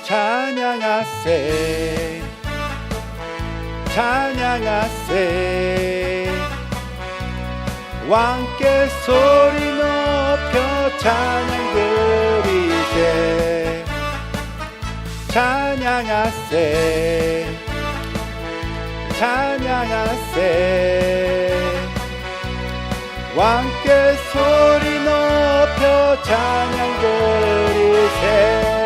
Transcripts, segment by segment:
찬양하세 찬양하세 왕께 소리 높여 찬양 드리세 찬양하세 찬양하세 왕께 소리 높여 찬양 드리세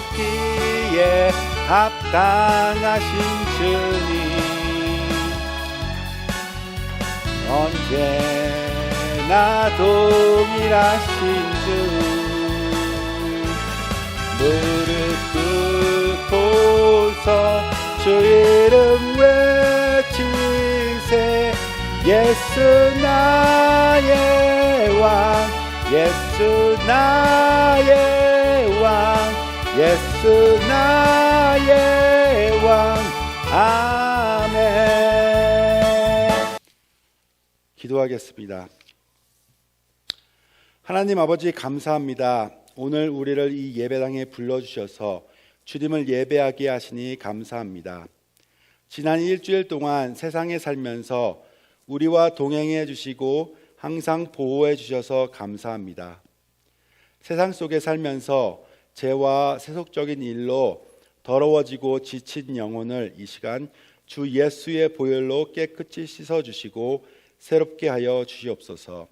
찬양받기에 합당하신 주님 언제나 동일하신 주 무릎 꿇고서 주 이름 외치세 예수 나의 왕 예수 나의 왕 예수 나의 왕 아멘. 기도하겠습니다. 하나님 아버지 감사합니다. 오늘 우리를 이 예배당에 불러주셔서 주님을 예배하게 하시니 감사합니다. 지난 일주일 동안 세상에 살면서 우리와 동행해 주시고 항상 보호해 주셔서 감사합니다. 세상 속에 살면서 죄와 세속적인 일로 더러워지고 지친 영혼을 이 시간 주 예수의 보혈로 깨끗이 씻어주시고 새롭게 하여 주시옵소서.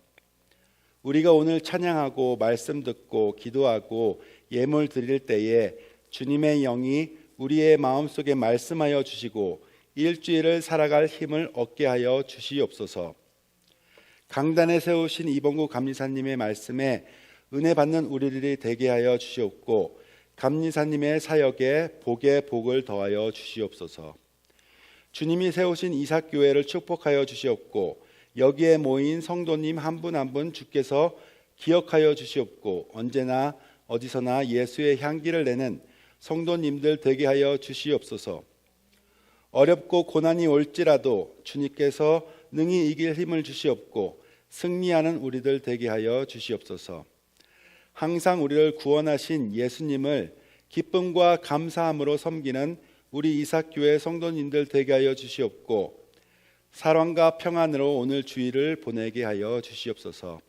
우리가 오늘 찬양하고 말씀 듣고 기도하고 예물 드릴 때에 주님의 영이 우리의 마음속에 말씀하여 주시고 일주일을 살아갈 힘을 얻게 하여 주시옵소서. 강단에 세우신 이봉구 감리사님의 말씀에 은혜 받는 우리들이 되게 하여 주시옵고 감리사님의 사역에 복에 복을 더하여 주시옵소서. 주님이 세우신 이삭교회를 축복하여 주시옵고 여기에 모인 성도님 한 분 한 분 주께서 기억하여 주시옵고 언제나 어디서나 예수의 향기를 내는 성도님들 되게 하여 주시옵소서. 어렵고 고난이 올지라도 주님께서 능히 이길 힘을 주시옵고 승리하는 우리들 되게 하여 주시옵소서. 항상 우리를 구원하신 예수님을 기쁨과 감사함으로 섬기는 우리 이삭교회 성도님들 되게 하여 주시옵고 사랑과 평안으로 오늘 주일을 보내게 하여 주시옵소서.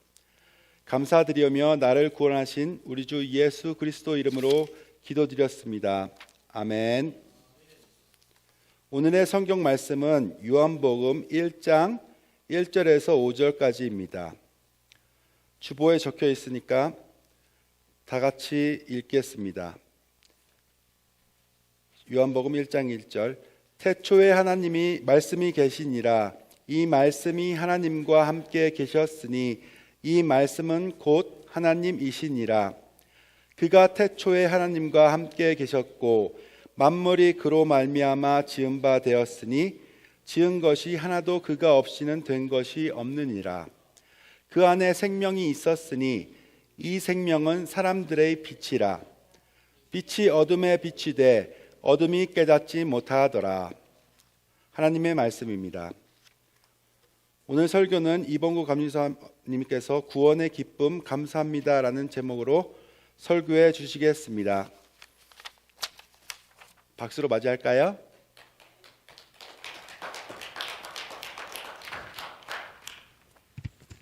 감사드리며 나를 구원하신 우리 주 예수 그리스도 이름으로 기도드렸습니다. 아멘. 오늘의 성경 말씀은 요한복음 1장 1절에서 5절까지입니다. 주보에 적혀 있으니까 다 같이 읽겠습니다. 요한복음 1장 1절 태초에 하나님이 말씀이 계시니라 이 말씀이 하나님과 함께 계셨으니 이 말씀은 곧 하나님이시니라 그가 태초에 하나님과 함께 계셨고 만물이 그로 말미암아 지은 바 되었으니 지은 것이 하나도 그가 없이는 된 것이 없느니라 그 안에 생명이 있었으니 이 생명은 사람들의 빛이라 빛이 어둠에 비치되 어둠이 깨닫지 못하더라. 하나님의 말씀입니다. 오늘 설교는 이봉구 감리사님께서 구원의 기쁨 감사합니다 라는 제목으로 설교해 주시겠습니다. 박수로 맞이할까요?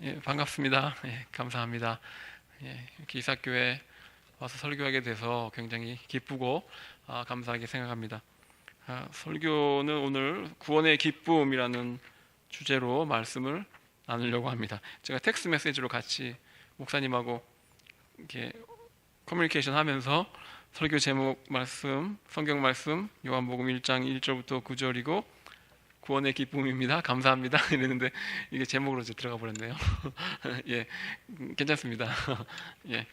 예, 반갑습니다. 예, 감사합니다. 예, 이렇게 이삭교회 와서 설교하게 돼서 굉장히 기쁘고 감사하게 생각합니다. 설교는 오늘 구원의 기쁨이라는 주제로 말씀을 나누려고 합니다. 제가 텍스트 메시지로 같이 목사님하고 이렇게 커뮤니케이션 하면서 설교 제목 말씀, 성경 말씀 요한복음 1장 1절부터 9절이고 구원의 기쁨입니다. 감사합니다. 이랬는데 이게 제목으로 이제 들어가 버렸네요. 예, 괜찮습니다. 예.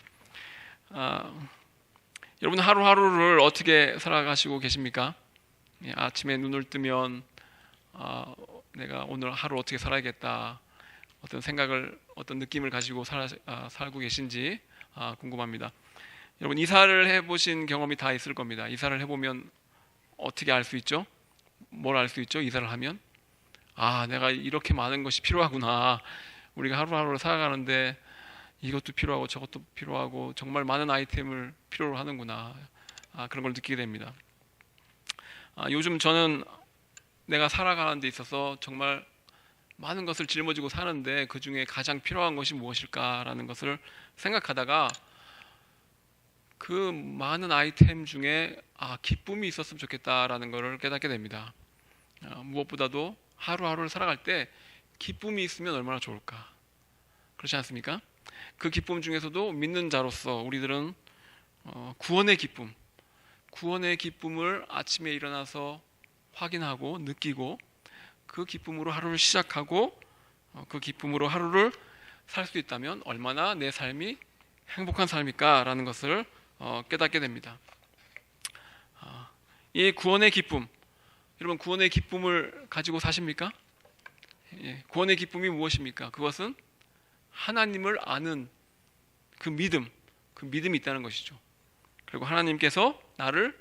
여러분 하루하루를 어떻게 살아가시고 계십니까? 예, 아침에 눈을 뜨면 내가 오늘 하루 어떻게 살아야겠다 어떤 생각을 어떤 느낌을 가지고 살고 계신지 궁금합니다. 여러분 이사를 해보신 경험이 다 있을 겁니다. 이사를 해보면 어떻게 알 수 있죠? 뭘 알 수 있죠? 이사를 하면 내가 이렇게 많은 것이 필요하구나. 우리가 하루하루를 살아가는데 이것도 필요하고 저것도 필요하고 정말 많은 아이템을 필요로 하는구나. 그런 걸 느끼게 됩니다. 요즘 저는 내가 살아가는 데 있어서 정말 많은 것을 짊어지고 사는데 그 중에 가장 필요한 것이 무엇일까라는 것을 생각하다가 그 많은 아이템 중에 기쁨이 있었으면 좋겠다라는 것을 깨닫게 됩니다. 무엇보다도 하루하루를 살아갈 때 기쁨이 있으면 얼마나 좋을까. 그렇지 않습니까? 그 기쁨 중에서도 믿는 자로서 우리들은 구원의 기쁨을 아침에 일어나서 확인하고 느끼고 그 기쁨으로 하루를 시작하고 그 기쁨으로 하루를 살 수 있다면 얼마나 내 삶이 행복한 삶일까라는 것을 깨닫게 됩니다. 이 구원의 기쁨, 여러분 구원의 기쁨을 가지고 사십니까? 구원의 기쁨이 무엇입니까? 그것은 하나님을 아는 그 믿음이 있다는 것이죠. 그리고 하나님께서 나를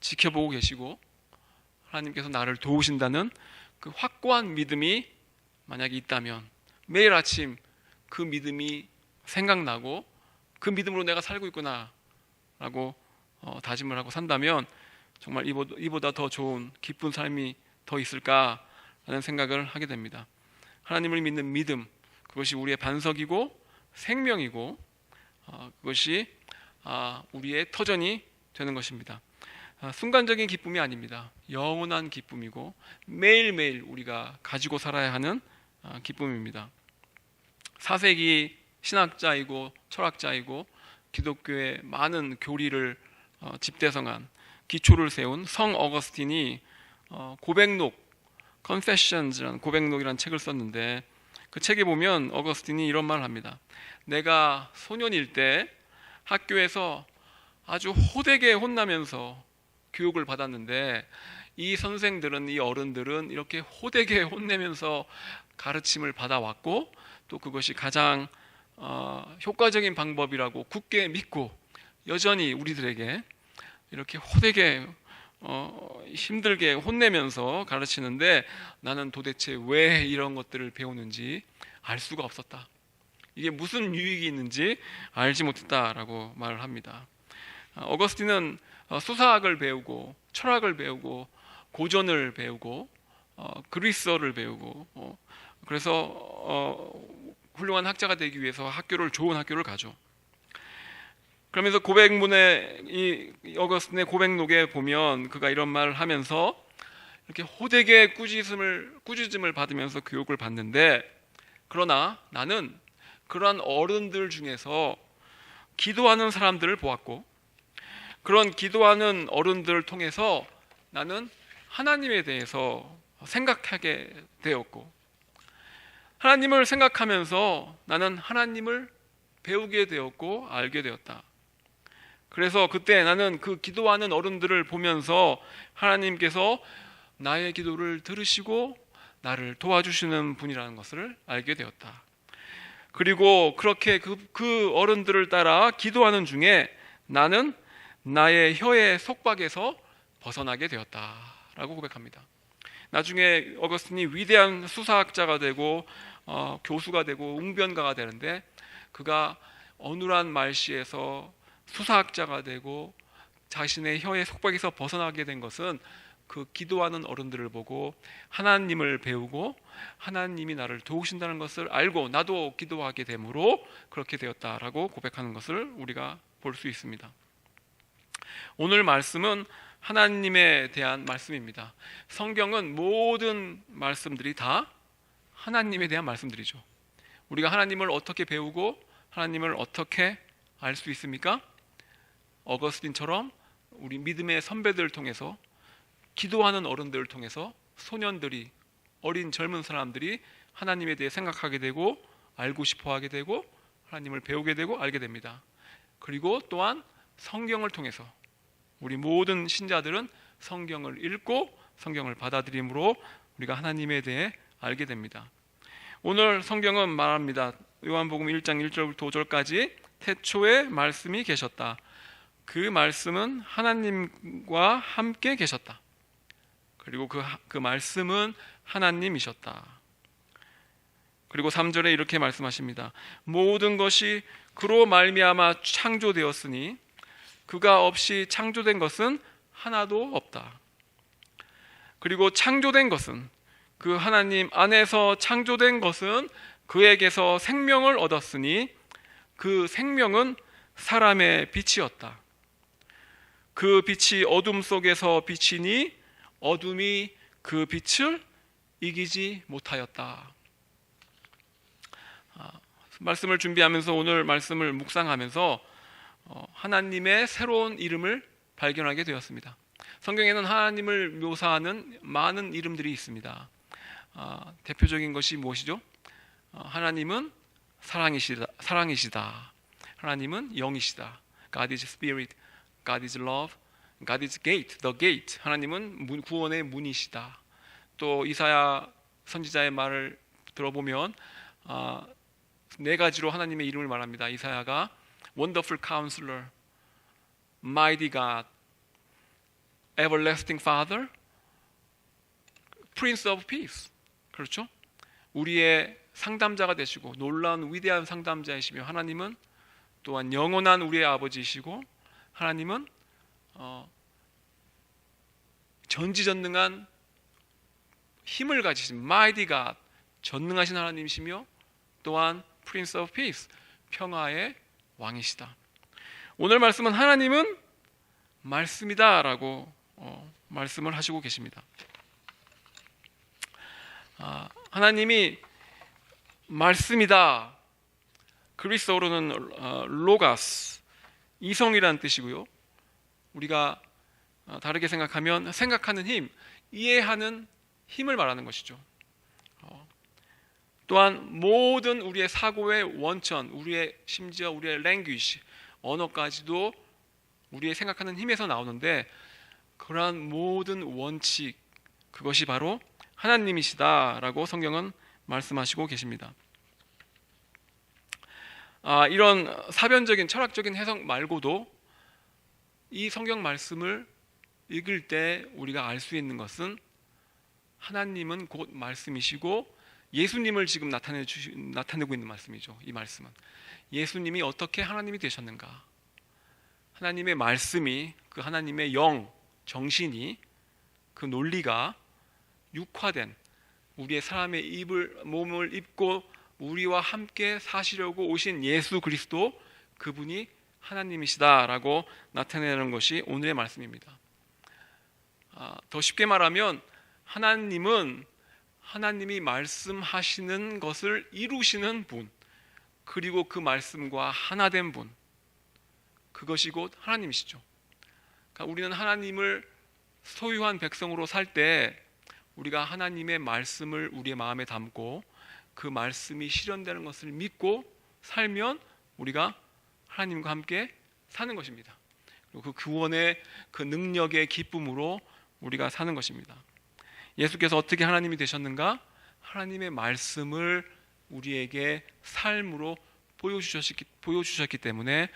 지켜보고 계시고 하나님께서 나를 도우신다는 그 확고한 믿음이 만약에 있다면 매일 아침 그 믿음이 생각나고 그 믿음으로 내가 살고 있구나 라고 다짐을 하고 산다면 정말 이보다 더 좋은 기쁜 삶이 더 있을까라는 생각을 하게 됩니다. 하나님을 믿는 믿음, 그것이 우리의 반석이고 생명이고 그것이 우리의 터전이 되는 것입니다. 순간적인 기쁨이 아닙니다. 영원한 기쁨이고 매일매일 우리가 가지고 살아야 하는 기쁨입니다. 4세기 신학자이고 철학자이고 기독교의 많은 교리를 집대성한 기초를 세운 성 어거스틴이 고백록 Confessions라는 고백록이라는 책을 썼는데 그 책에 보면 어거스틴이 이런 말을 합니다. 내가 소년일 때 학교에서 아주 호되게 혼나면서 교육을 받았는데 이 선생들은, 이 어른들은 이렇게 호되게 혼내면서 가르침을 받아왔고 또 그것이 가장 효과적인 방법이라고 굳게 믿고 여전히 우리들에게 이렇게 호되게 힘들게 혼내면서 가르치는데 나는 도대체 왜 이런 것들을 배우는지 알 수가 없었다. 이게 무슨 유익이 있는지 알지 못했다라고 말을 합니다. 어거스틴은 수사학을 배우고 철학을 배우고 고전을 배우고 그리스어를 배우고 그래서 훌륭한 학자가 되기 위해서 좋은 학교를 가죠. 그러면서 고백문에 이 어거스틴의 고백록에 보면 그가 이런 말을 하면서 이렇게 호되게 꾸짖음을 받으면서 교육을 받는데 그러나 나는 그러한 어른들 중에서 기도하는 사람들을 보았고 그런 기도하는 어른들을 통해서 나는 하나님에 대해서 생각하게 되었고 하나님을 생각하면서 나는 하나님을 배우게 되었고 알게 되었다. 그래서 그때 나는 그 기도하는 어른들을 보면서 하나님께서 나의 기도를 들으시고 나를 도와주시는 분이라는 것을 알게 되었다. 그리고 그렇게 그 어른들을 따라 기도하는 중에 나는 나의 혀의 속박에서 벗어나게 되었다라고 고백합니다. 나중에 어거스틴이 위대한 수사학자가 되고 교수가 되고 웅변가가 되는데 그가 어눌한 말씨에서 수사학자가 되고 자신의 혀의 속박에서 벗어나게 된 것은 그 기도하는 어른들을 보고 하나님을 배우고 하나님이 나를 도우신다는 것을 알고 나도 기도하게 되므로 그렇게 되었다라고 고백하는 것을 우리가 볼 수 있습니다. 오늘 말씀은 하나님에 대한 말씀입니다. 성경은 모든 말씀들이 다 하나님에 대한 말씀들이죠. 우리가 하나님을 어떻게 배우고 하나님을 어떻게 알 수 있습니까? 어거스틴처럼 우리 믿음의 선배들을 통해서 기도하는 어른들을 통해서 소년들이 어린 젊은 사람들이 하나님에 대해 생각하게 되고 알고 싶어하게 되고 하나님을 배우게 되고 알게 됩니다. 그리고 또한 성경을 통해서 우리 모든 신자들은 성경을 읽고 성경을 받아들임으로 우리가 하나님에 대해 알게 됩니다. 오늘 성경은 말합니다. 요한복음 1장 1절부터 5절까지 태초에 말씀이 계셨다. 그 말씀은 하나님과 함께 계셨다. 그리고 그 말씀은 하나님이셨다. 그리고 3절에 이렇게 말씀하십니다. 모든 것이 그로 말미암아 창조되었으니 그가 없이 창조된 것은 하나도 없다. 그리고 창조된 것은, 그 하나님 안에서 창조된 것은 그에게서 생명을 얻었으니 그 생명은 사람의 빛이었다. 그 빛이 어둠 속에서 비치니 어둠이 그 빛을 이기지 못하였다. 말씀을 준비하면서, 오늘 말씀을 묵상하면서 하나님의 새로운 이름을 발견하게 되었습니다. 성경에는 하나님을 묘사하는 많은 이름들이 있습니다. 대표적인 것이 무엇이죠? 하나님은 사랑이시다. 하나님은 영이시다. God is spirit, God is love, God is gate, the gate. 하나님은 구원의 문이시다. 또 이사야 선지자의 말을 들어보면 네 가지로 하나님의 이름을 말합니다. 이사야가 Wonderful Counselor, Mighty God, Everlasting Father, Prince of Peace. 그렇죠? 우리의 상담자가 되시고 놀라운 위대한 상담자이시며, 하나님은 또한 영원한 우리의 아버지이시고, 하나님은 전지전능한 힘을 가지신 Mighty God, 전능하신 하나님이시며, 또한 Prince of Peace, 평화의 왕이시다. 오늘 말씀은 하나님은 말씀이다 라고 말씀을 하시고 계십니다. 하나님이 말씀이다. 그리스어로는 로가스, 이성이라는 뜻이고요. 우리가 다르게 생각하면 생각하는 힘, 이해하는 힘을 말하는 것이죠. 또한 모든 우리의 사고의 원천, 심지어 우리의 랭귀지, 언어까지도 우리의 생각하는 힘에서 나오는데, 그러한 모든 원칙, 그것이 바로 하나님이시다라고 성경은 말씀하시고 계십니다. 이런 사변적인 철학적인 해석 말고도 이 성경 말씀을 읽을 때 우리가 알 수 있는 것은 하나님은 곧 말씀이시고 예수님을 지금 나타내고 있는 말씀이죠. 이 말씀은 예수님이 어떻게 하나님이 되셨는가, 하나님의 말씀이, 그 하나님의 영, 정신이, 그 논리가 육화된 우리의 사람의 몸을 입고 우리와 함께 사시려고 오신 예수 그리스도, 그분이 하나님이시다라고 나타내는 것이 오늘의 말씀입니다. 더 쉽게 말하면 하나님은 하나님이 말씀하시는 것을 이루시는 분, 그리고 그 말씀과 하나 된 분, 그것이 곧 하나님이시죠. 그러니까 우리는 하나님을 소유한 백성으로 살 때 우리가 하나님의 말씀을 우리의 마음에 담고 그 말씀이 실현되는 것을 믿고 살면 우리가 하나님과 함께 사는 것입니다. 그리고 그 구원의 그 능력의 기쁨으로 우리가 사는 것입니다. 예수께서 어떻게 하나님이 되셨는가? 하나님의 말씀을 우리에게 삶으로 보여주셨기 때문에,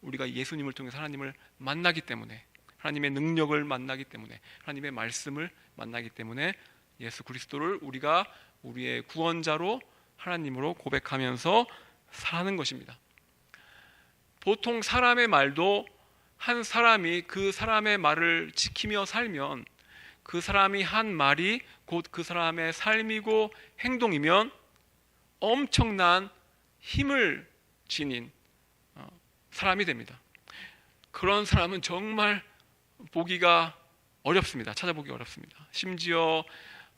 우리가 예수님을 통해서 하나님을 만나기 때문에, 하나님의 능력을 만나기 때문에, 하나님의 말씀을 만나기 때문에 예수 그리스도를 우리가 우리의 구원자로 하나님으로 고백하면서 사는 것입니다. 보통 사람의 말도, 한 사람이 그 사람의 말을 지키며 살면, 그 사람이 한 말이 곧 그 사람의 삶이고 행동이면 엄청난 힘을 지닌 사람이 됩니다. 그런 사람은 정말 보기가 어렵습니다. 찾아보기 어렵습니다. 심지어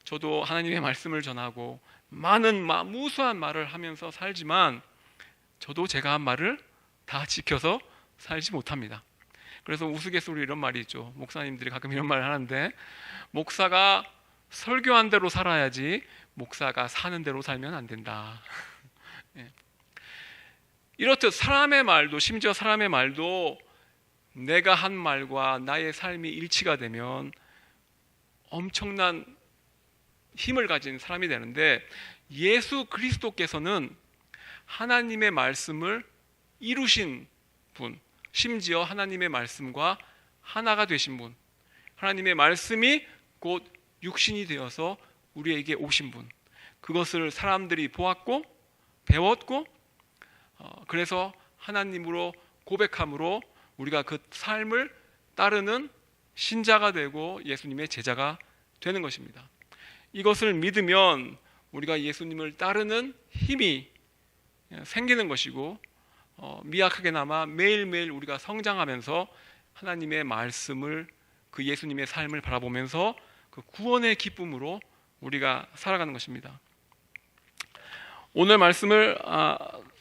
저도 하나님의 말씀을 전하고 많은 무수한 말을 하면서 살지만 저도 제가 한 말을 다 지켜서 살지 못합니다. 그래서 우스갯소리 이런 말이 있죠. 목사님들이 가끔 이런 말을 하는데, 목사가 설교한 대로 살아야지 목사가 사는 대로 살면 안 된다. 이렇듯 사람의 말도, 심지어 사람의 말도 내가 한 말과 나의 삶이 일치가 되면 엄청난 힘을 가진 사람이 되는데, 예수 그리스도께서는 하나님의 말씀을 이루신 분, 심지어 하나님의 말씀과 하나가 되신 분, 하나님의 말씀이 곧 육신이 되어서 우리에게 오신 분, 그 그것을 사람들이 보았고 배웠고 그래서 하나님으로 고백함으로 우리가 그 삶을 따르는 신자가 되고 예수님의 제자가 되는 것입니다. 이것을 믿으면 우리가 예수님을 따르는 힘이 생기는 것이고 미약하게나마 매일매일 우리가 성장하면서 하나님의 말씀을 그 예수님의 삶을 바라보면서 그 구원의 기쁨으로 우리가 살아가는 것입니다. 오늘 말씀을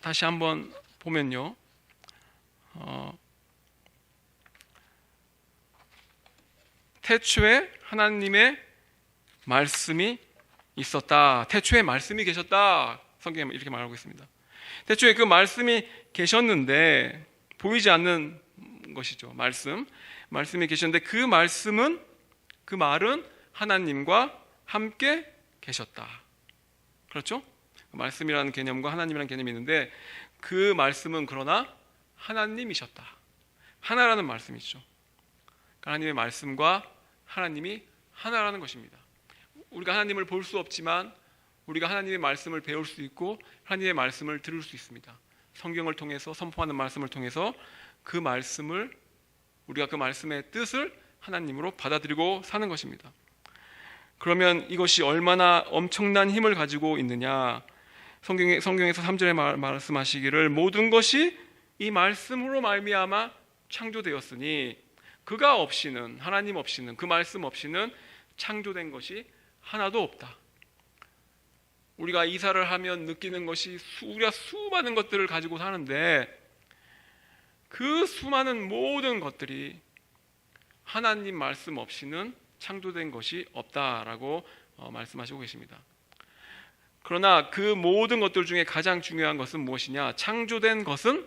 다시 한번 보면요, 태초에 하나님의 말씀이 있었다. 태초에 말씀이 계셨다. 성경에 이렇게 말하고 있습니다. 태초에 그 말씀이 계셨는데 보이지 않는 것이죠. 말씀이 계셨는데 그 말은 하나님과 함께 계셨다. 그렇죠? 말씀이라는 개념과 하나님이라는 개념이 있는데 그 말씀은 그러나 하나님이셨다. 하나라는 말씀이죠. 하나님의 말씀과 하나님이 하나라는 것입니다. 우리가 하나님을 볼 수 없지만 우리가 하나님의 말씀을 배울 수 있고 하나님의 말씀을 들을 수 있습니다. 성경을 통해서 선포하는 말씀을 통해서 우리가 그 말씀의 뜻을 하나님으로 받아들이고 사는 것입니다. 그러면 이것이 얼마나 엄청난 힘을 가지고 있느냐? 성경에서 3절에 말씀하시기를 모든 것이 이 말씀으로 말미암아 창조되었으니 그가 없이는, 하나님 없이는, 그 말씀 없이는 창조된 것이 하나도 없다. 우리가 이사를 하면 느끼는 것이 우리가 수많은 것들을 가지고 사는데 그 수많은 모든 것들이 하나님 말씀 없이는 창조된 것이 없다라고 말씀하시고 계십니다. 그러나 그 모든 것들 중에 가장 중요한 것은 무엇이냐? 창조된 것은,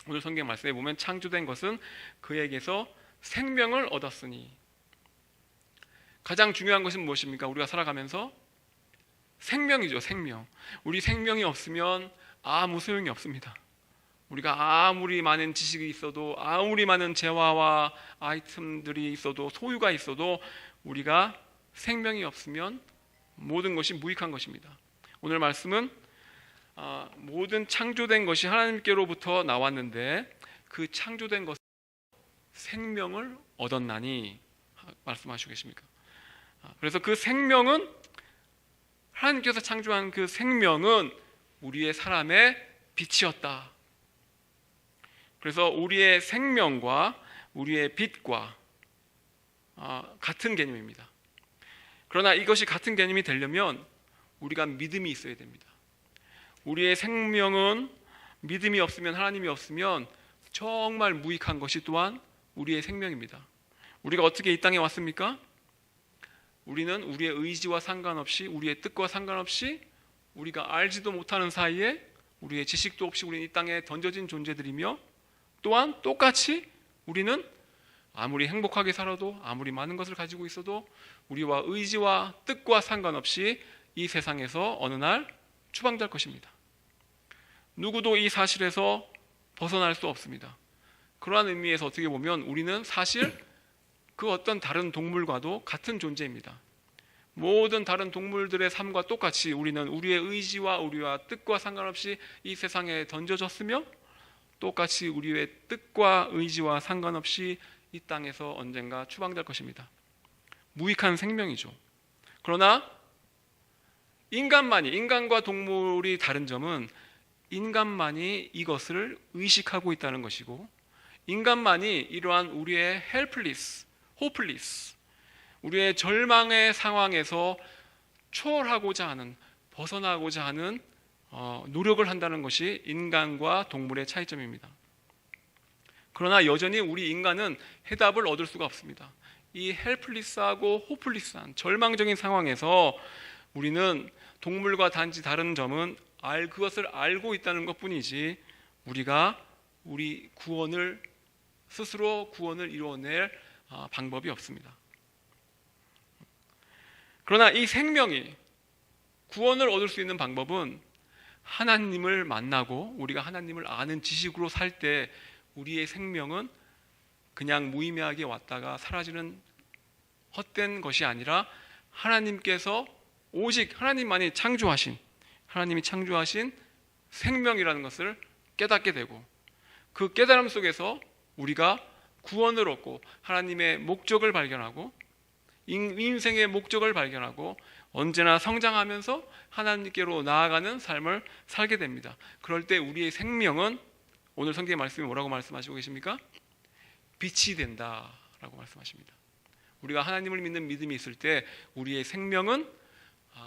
오늘 성경 말씀에 보면 창조된 것은 그에게서 생명을 얻었으니, 가장 중요한 것은 무엇입니까? 우리가 살아가면서 생명이죠. 생명. 우리 생명이 없으면 아무 소용이 없습니다. 우리가 아무리 많은 지식이 있어도, 아무리 많은 재화와 아이템들이 있어도, 소유가 있어도 우리가 생명이 없으면 모든 것이 무익한 것입니다. 오늘 말씀은 모든 창조된 것이 하나님께로부터 나왔는데 그 창조된 것은 생명을 얻었나니 말씀하시고 계십니까? 그래서 그 생명은, 하나님께서 창조한 그 생명은 우리의 사람의 빛이었다. 그래서 우리의 생명과 우리의 빛과 같은 개념입니다. 그러나 이것이 같은 개념이 되려면 우리가 믿음이 있어야 됩니다. 우리의 생명은 믿음이 없으면, 하나님이 없으면 정말 무익한 것이 또한 우리의 생명입니다. 우리가 어떻게 이 땅에 왔습니까? 우리는 우리의 의지와 상관없이, 우리의 뜻과 상관없이, 우리가 알지도 못하는 사이에 우리의 지식도 없이 우리는 이 땅에 던져진 존재들이며, 또한 똑같이 우리는 아무리 행복하게 살아도, 아무리 많은 것을 가지고 있어도 우리와 의지와 뜻과 상관없이 이 세상에서 어느 날 추방될 것입니다. 누구도 이 사실에서 벗어날 수 없습니다. 그러한 의미에서 어떻게 보면 우리는 사실 그 어떤 다른 동물과도 같은 존재입니다. 모든 다른 동물들의 삶과 똑같이 우리는 우리의 의지와 우리와 뜻과 상관없이 이 세상에 던져졌으며, 똑같이 우리의 뜻과 의지와 상관없이 이 땅에서 언젠가 추방될 것입니다. 무익한 생명이죠. 그러나 인간과 동물이 다른 점은 인간만이 이것을 의식하고 있다는 것이고, 인간만이 이러한 우리의 helpless, hopeless, 우리의 절망의 상황에서 초월하고자 하는, 벗어나고자 하는 노력을 한다는 것이 인간과 동물의 차이점입니다. 그러나 여전히 우리 인간은 해답을 얻을 수가 없습니다. 이 헬플리스하고 호플리스한 절망적인 상황에서 우리는 동물과 단지 다른 점은 그것을 알고 있다는 것뿐이지 우리가 우리 스스로 구원을 이루어낼 방법이 없습니다. 그러나 이 생명이, 구원을 얻을 수 있는 방법은 하나님을 만나고 우리가 하나님을 아는 지식으로 살 때 우리의 생명은 그냥 무의미하게 왔다가 사라지는 헛된 것이 아니라 하나님께서 오직 하나님만이 창조하신, 하나님이 창조하신 생명이라는 것을 깨닫게 되고, 그 깨달음 속에서 우리가 구원을 얻고 하나님의 목적을 발견하고, 인생의 목적을 발견하고 언제나 성장하면서 하나님께로 나아가는 삶을 살게 됩니다. 그럴 때 우리의 생명은, 오늘 성경의 말씀이 뭐라고 말씀하시고 계십니까? 빛이 된다라고 말씀하십니다. 우리가 하나님을 믿는 믿음이 있을 때 우리의 생명은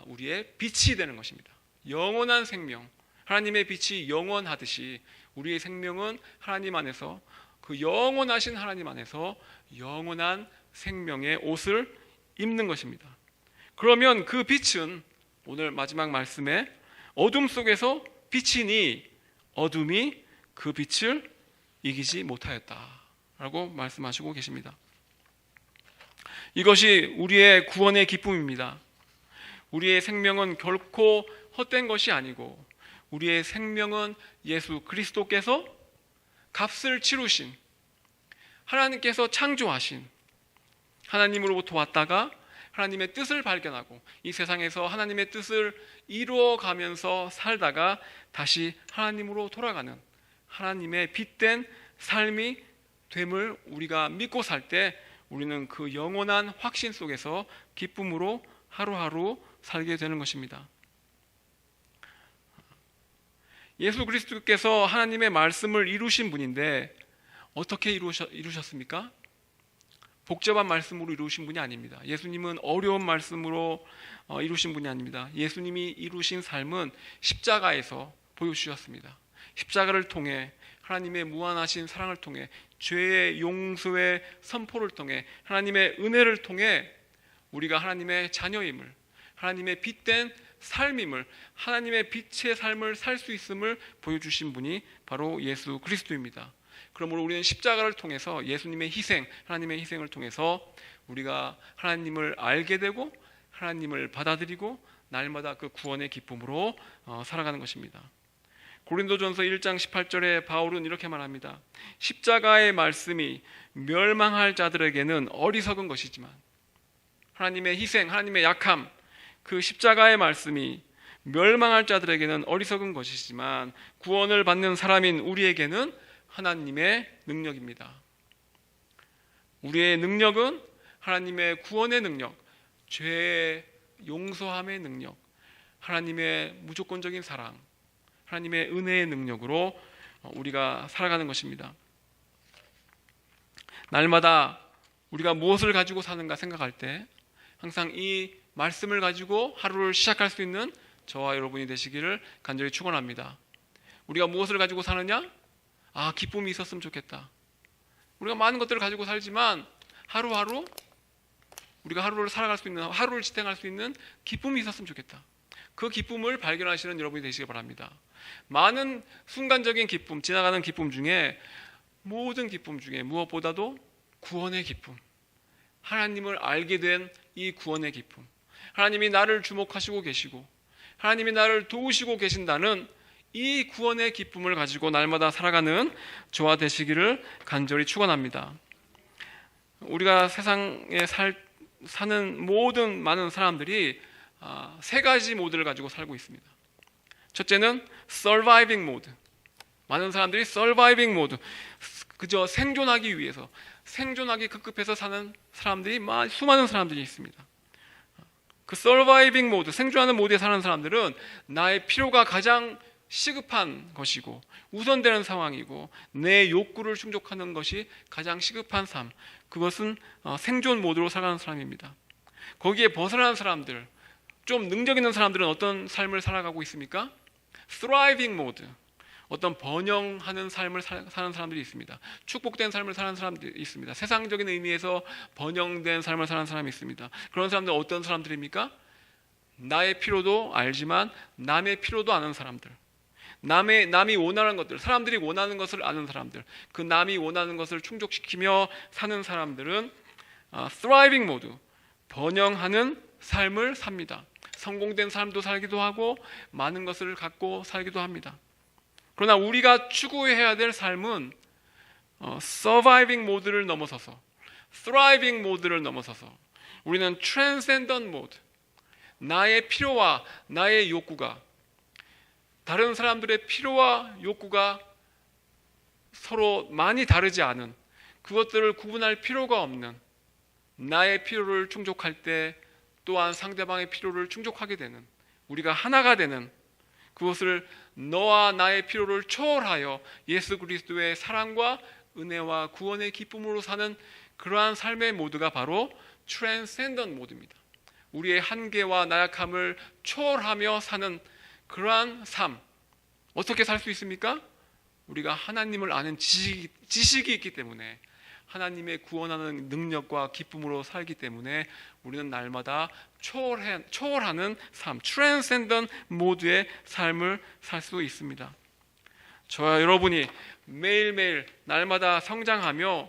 우리의 빛이 되는 것입니다. 영원한 생명, 하나님의 빛이 영원하듯이 우리의 생명은 하나님 안에서, 그 영원하신 하나님 안에서 영원한 생명의 옷을 입는 것입니다. 그러면 그 빛은 오늘 마지막 말씀에 어둠 속에서 빛이니 어둠이 그 빛을 이기지 못하였다라고 말씀하시고 계십니다. 이것이 우리의 구원의 기쁨입니다. 우리의 생명은 결코 헛된 것이 아니고, 우리의 생명은 예수 그리스도께서 값을 치르신, 하나님께서 창조하신, 하나님으로부터 왔다가 하나님의 뜻을 발견하고 이 세상에서 하나님의 뜻을 이루어가면서 살다가 다시 하나님으로 돌아가는 하나님의 빛된 삶이 됨을 우리가 믿고 살 때 우리는 그 영원한 확신 속에서 기쁨으로 하루하루 살게 되는 것입니다. 예수 그리스도께서 하나님의 말씀을 이루신 분인데 어떻게 이루셨습니까? 복잡한 말씀으로 이루신 분이 아닙니다. 예수님은 어려운 말씀으로 이루신 분이 아닙니다. 예수님이 이루신 삶은 십자가에서 보여주셨습니다. 십자가를 통해, 하나님의 무한하신 사랑을 통해, 죄의 용서의 선포를 통해, 하나님의 은혜를 통해 우리가 하나님의 자녀임을, 하나님의 빛된 삶임을, 하나님의 빛의 삶을 살 수 있음을 보여주신 분이 바로 예수 그리스도입니다. 그러므로 우리는 십자가를 통해서, 예수님의 희생, 하나님의 희생을 통해서 우리가 하나님을 알게 되고 하나님을 받아들이고 날마다 그 구원의 기쁨으로 살아가는 것입니다. 고린도전서 1장 18절에 바울은 이렇게 말합니다. 십자가의 말씀이 멸망할 자들에게는 어리석은 것이지만, 하나님의 희생, 하나님의 약함, 그 십자가의 말씀이 멸망할 자들에게는 어리석은 것이지만 구원을 받는 사람인 우리에게는 하나님의 능력입니다. 우리의 능력은 하나님의 구원의 능력, 죄의 용서함의 능력, 하나님의 무조건적인 사랑, 하나님의 은혜의 능력으로 우리가 살아가는 것입니다. 날마다 우리가 무엇을 가지고 사는가 생각할 때 항상 이 말씀을 가지고 하루를 시작할 수 있는 저와 여러분이 되시기를 간절히 축원합니다. 우리가 무엇을 가지고 사느냐? 기쁨이 있었으면 좋겠다. 우리가 많은 것들을 가지고 살지만 하루하루 우리가 하루를 살아갈 수 있는, 하루를 지탱할 수 있는 기쁨이 있었으면 좋겠다. 그 기쁨을 발견하시는 여러분이 되시기 바랍니다. 많은 순간적인 기쁨, 지나가는 기쁨 중에, 모든 기쁨 중에 무엇보다도 구원의 기쁨, 하나님을 알게 된 이 구원의 기쁨, 하나님이 나를 주목하시고 계시고 하나님이 나를 도우시고 계신다는 이 구원의 기쁨을 가지고 날마다 살아가는 저와 되시기를 간절히 축원합니다. 우리가 세상에 사는 모든 많은 사람들이 세 가지 모드를 가지고 살고 있습니다. 첫째는 surviving mode. 많은 사람들이 surviving mode, 그저 생존하기 위해서, 생존하기 급급해서 사는 사람들이, 수많은 사람들이 있습니다. 그 surviving mode, 생존하는 모드에 사는 사람들은 나의 필요가 가장 시급한 것이고 우선되는 상황이고 내 욕구를 충족하는 것이 가장 시급한 삶, 그것은 생존 모드로 살아가는 사람입니다. 거기에 벗어나는 사람들, 좀 능력 있는 사람들은 어떤 삶을 살아가고 있습니까? thriving mode, 어떤 번영하는 삶을 사는 사람들이 있습니다. 축복된 삶을 사는 사람들이 있습니다. 세상적인 의미에서 번영된 삶을 사는 사람이 있습니다. 그런 사람들은 어떤 사람들입니까? 나의 필요도 알지만 남의 필요도 아는 사람들, 남이 원하는 것들, 사람들이 원하는 것을 아는 사람들, 그 남이 원하는 것을 충족시키며 사는 사람들은 thriving mode, 번영하는 삶을 삽니다. 성공된 삶도 살기도 하고 많은 것을 갖고 살기도 합니다. 그러나 우리가 추구해야 될 삶은 surviving mode를 넘어서서, thriving mode를 넘어서서 우리는 transcendent mode, 나의 필요와 나의 욕구가, 다른 사람들의 필요와 욕구가 서로 많이 다르지 않은, 그것들을 구분할 필요가 없는, 나의 필요를 충족할 때 또한 상대방의 필요를 충족하게 되는, 우리가 하나가 되는, 그것을 너와 나의 필요를 초월하여 예수 그리스도의 사랑과 은혜와 구원의 기쁨으로 사는 그러한 삶의 모드가 바로 트랜센던트 모드입니다. 우리의 한계와 나약함을 초월하며 사는 그러한 삶. 어떻게 살 수 있습니까? 우리가 하나님을 아는 지식이 있기 때문에, 하나님의 구원하는 능력과 기쁨으로 살기 때문에 우리는 날마다 초월하는 삶, 트랜센던트 모드의 삶을 살 수 있습니다. 저와 여러분이 매일매일 날마다 성장하며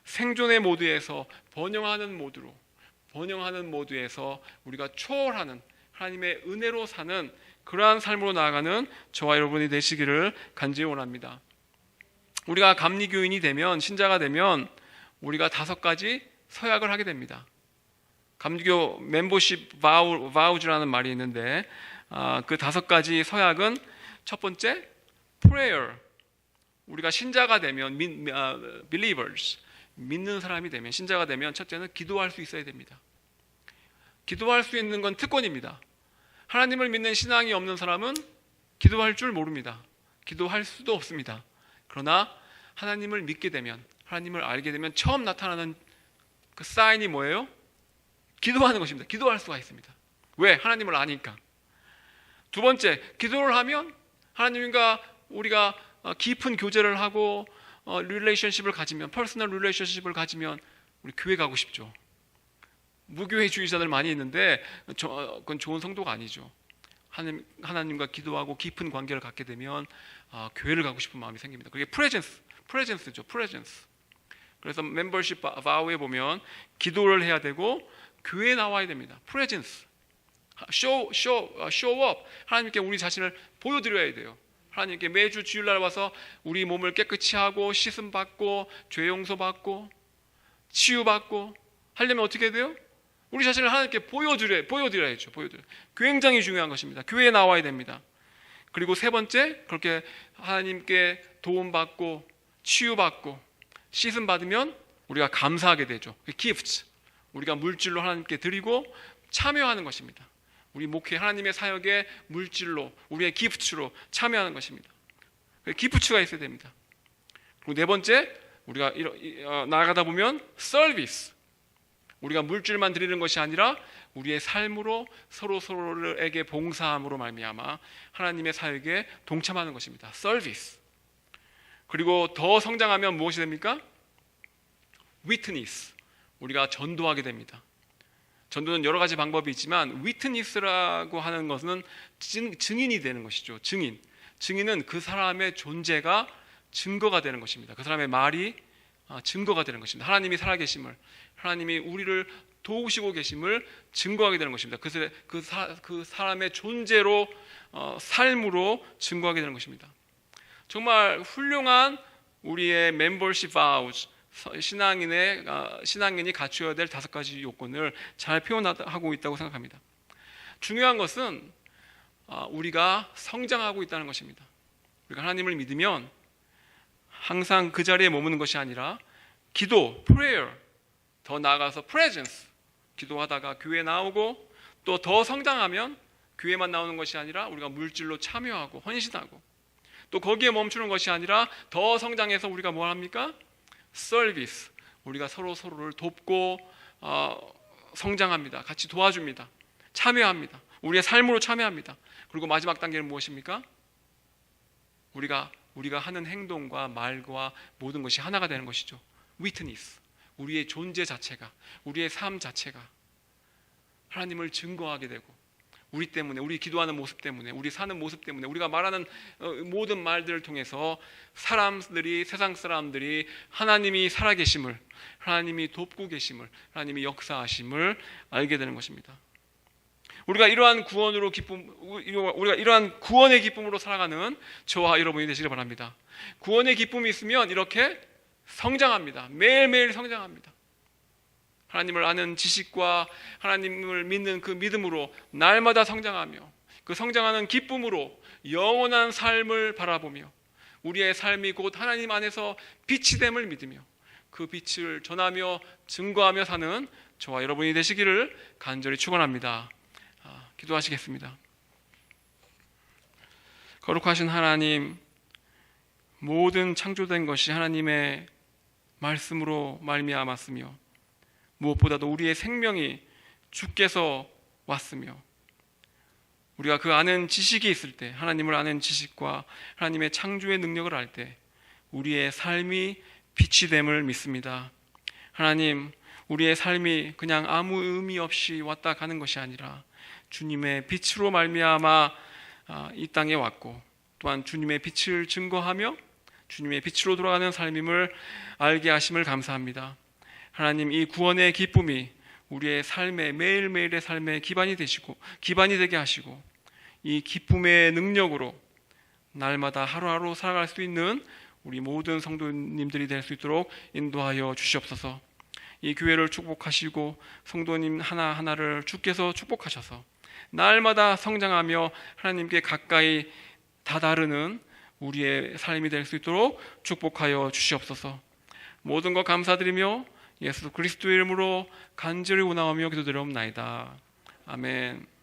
생존의 모드에서 번영하는 모드에서 우리가 초월하는, 하나님의 은혜로 사는 그러한 삶으로 나아가는 저와 여러분이 되시기를 간절히 원합니다. 우리가 감리교인이 되면, 신자가 되면 우리가 5가지 서약을 하게 됩니다. 감리교 멤버십 바우즈라는 말이 있는데, 그 5가지 서약은, 첫 번째 prayer. 우리가 신자가 되면, believers, 믿는 사람이 되면, 신자가 되면 첫째는 기도할 수 있어야 됩니다. 기도할 수 있는 건 특권입니다. 하나님을 믿는 신앙이 없는 사람은 기도할 줄 모릅니다. 기도할 수도 없습니다. 그러나 하나님을 믿게 되면, 하나님을 알게 되면 처음 나타나는 그 사인이 뭐예요? 기도하는 것입니다. 기도할 수가 있습니다. 왜? 하나님을 아니까. 두 번째, 기도를 하면 하나님과 우리가 깊은 교제를 하고 릴레이션십을 가지면, 퍼스널 릴레이션십을 가지면 우리 교회 가고 싶죠. 무교회주의자들 많이 있는데 그건 좋은 성도가 아니죠. 하나님과 기도하고 깊은 관계를 갖게 되면 교회를 가고 싶은 마음이 생깁니다. 그게 프레젠스죠. 프레젠스. 그래서 멤버십 바우에 보면 기도를 해야 되고 교회에 나와야 됩니다. 프레젠스. 쇼업. 하나님께 우리 자신을 보여드려야 돼요. 하나님께 매주 주일날 와서 우리 몸을 깨끗이 하고 씻음 받고 죄 용서 받고 치유 받고 하려면 어떻게 돼요? 우리 자신을 하나님께 보여드려야죠. 굉장히 중요한 것입니다. 교회에 나와야 됩니다. 그리고 세 번째, 그렇게 하나님께 도움 받고 치유 받고 씻음 받으면 우리가 감사하게 되죠. 기프트. 우리가 물질로 하나님께 드리고 참여하는 것입니다. 우리 목회 하나님의 사역의 물질로, 우리의 기프트로 참여하는 것입니다. 기프트가 있어야 됩니다. 그리고 네 번째, 우리가 나아가다 보면 서비스. 우리가 물질만 드리는 것이 아니라 우리의 삶으로 서로에게 봉사함으로 말미암아 하나님의 사역에 동참하는 것입니다. 서비스. 그리고 더 성장하면 무엇이 됩니까? 위트니스. 우리가 전도하게 됩니다. 전도는 여러 가지 방법이 있지만 위트니스라고 하는 것은 증인이 되는 것이죠. 증인은 그 사람의 존재가 증거가 되는 것입니다. 그 사람의 말이 증거가 되는 것입니다. 하나님이 살아계심을, 하나님이 우리를 도우시고 계심을 증거하게 되는 것입니다. 그 사람의 존재로, 삶으로 증거하게 되는 것입니다. 정말 훌륭한 우리의 멤버십 바우즈, 신앙인이 갖추어야 될 5가지 요건을 잘 표현하고 있다고 생각합니다. 중요한 것은 우리가 성장하고 있다는 것입니다. 우리가 하나님을 믿으면 항상 그 자리에 머무는 것이 아니라 기도, prayer, 더 나아가서 presence, 기도하다가 교회 나오고 또 더 성장하면 교회만 나오는 것이 아니라 우리가 물질로 참여하고 헌신하고 또 거기에 멈추는 것이 아니라 더 성장해서 우리가 뭘 합니까? 서비스. 우리가 서로를 돕고 성장합니다. 같이 도와줍니다. 참여합니다. 우리의 삶으로 참여합니다. 그리고 마지막 단계는 무엇입니까? 우리가 하는 행동과 말과 모든 것이 하나가 되는 것이죠. 위트니스. 우리의 존재 자체가, 우리의 삶 자체가 하나님을 증거하게 되고, 우리 때문에, 우리 기도하는 모습 때문에, 우리 사는 모습 때문에, 우리가 말하는 모든 말들을 통해서 세상 사람들이 하나님이 살아계심을, 하나님이 돕고 계심을, 하나님이 역사하심을 알게 되는 것입니다. 우리가 이러한 구원의 기쁨으로 살아가는 저와 여러분이 되시길 바랍니다. 구원의 기쁨이 있으면 이렇게 성장합니다. 매일매일 성장합니다. 하나님을 아는 지식과 하나님을 믿는 그 믿음으로 날마다 성장하며 그 성장하는 기쁨으로 영원한 삶을 바라보며 우리의 삶이 곧 하나님 안에서 빛이 됨을 믿으며 그 빛을 전하며 증거하며 사는 저와 여러분이 되시기를 간절히 축원합니다. 기도하시겠습니다. 거룩하신 하나님, 모든 창조된 것이 하나님의 말씀으로 말미암았으며 무엇보다도 우리의 생명이 주께서 왔으며 우리가 그 아는 지식이 있을 때, 하나님을 아는 지식과 하나님의 창조의 능력을 알 때 우리의 삶이 빛이 됨을 믿습니다. 하나님, 우리의 삶이 그냥 아무 의미 없이 왔다 가는 것이 아니라 주님의 빛으로 말미암아 이 땅에 왔고 또한 주님의 빛을 증거하며 주님의 빛으로 돌아가는 삶임을 알게 하심을 감사합니다. 하나님, 이 구원의 기쁨이 우리의 삶의 매일매일의 삶의 기반이 되게 하시고 이 기쁨의 능력으로 날마다 하루하루 살아갈 수 있는 우리 모든 성도님들이 될 수 있도록 인도하여 주시옵소서. 이 교회를 축복하시고 성도님 하나하나를 주께서 축복하셔서 날마다 성장하며 하나님께 가까이 다다르는 우리의 삶이 될 수 있도록 축복하여 주시옵소서. 모든 것 감사드리며 예수 그리스도의 이름으로 간절히 원하오며 기도드리옵나이다. 아멘.